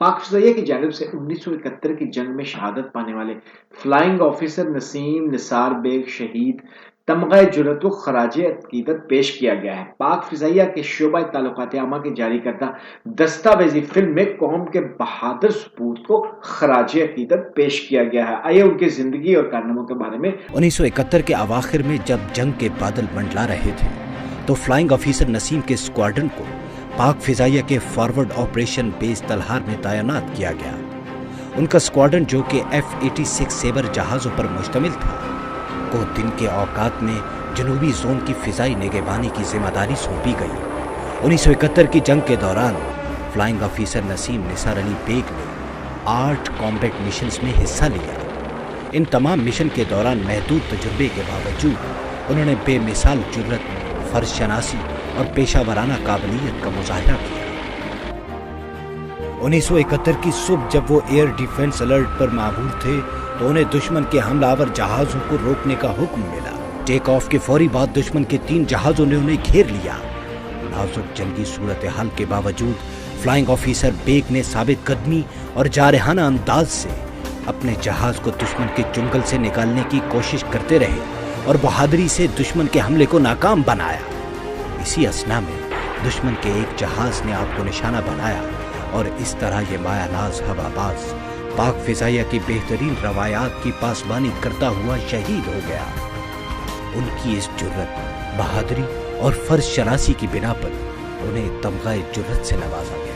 पाक फ़ज़ाइया की जानिब से 1971 की जंग में शहादत पाने वाले फ्लाइंग ऑफिसर नसीम निसार बेग शहीद तमग़ा जुरत व ख़राज अक़ीदत पेश किया गया है। पाक फ़ज़ाइया के शोबा ताल्लुकात आमा के जारी करदा दस्तावेज़ी फ़िल्म में कौम के बहादुर सपूत को ख़राज अक़ीदत पेश किया गया है। आइए उनकी ज़िंदगी और कारनामों के बारे में। 1971 के अवाखिर में जब जंग के बादल मंडला रहे थे तो फ्लाइंग ऑफिसर नसीम के स्क्वाड्रन को पाक फ़िज़ाइया के फॉरवर्ड ऑपरेशन बेस तलहार में तैनात किया गया। उनका स्क्वाड्रन, जो कि F-86 सेबर जहाज़ों पर मुश्तमिल था, को दिन के औकात में जनूबी जोन की फ़िज़ाई निगहबानी की जिम्मेदारी सौंपी गई। 1971 की जंग के दौरान फ्लाइंग ऑफिसर नसीम निसार अली बेग ने 8 कॉम्बैट मिशंस में हिस्सा लिया। इन तमाम मिशन के दौरान महदूद तजुर्बे के बावजूद उन्होंने बेमिसाल जुर्रत, फर्ज शनासी और पेशावराना काबिलियत का मुजाहिरा किया। 1971 की सुबह जब वो एयर डिफेंस अलर्ट पर मामूर थे तो उन्हें दुश्मन के हमलावर जहाज़ों को रोकने का हुक्म मिला। टेक ऑफ के फौरी बाद दुश्मन के 3 जहाज़ों ने उन्हें घेर लिया। नाजुक जंगी सूरत हाल के बावजूद फ्लाइंग ऑफिसर बेग ने साबित कदमी और जारहाना अंदाज से अपने जहाज़ को दुश्मन के चुंगल से निकालने की कोशिश करते रहे और बहादुरी से दुश्मन के हमले को नाकाम बनाया। इसी असना में दुश्मन के एक जहाज़ ने आपको निशाना बनाया और इस तरह ये मायानाज हवाबाज पाक फ़िज़ाइया की बेहतरीन रवायात की पासबानी करता हुआ शहीद हो गया। उनकी इस जुर्रत, बहादुरी और फर्ज शनासी की बिना पर उन्हें तमग़ा जुर्रत से नवाजा गया।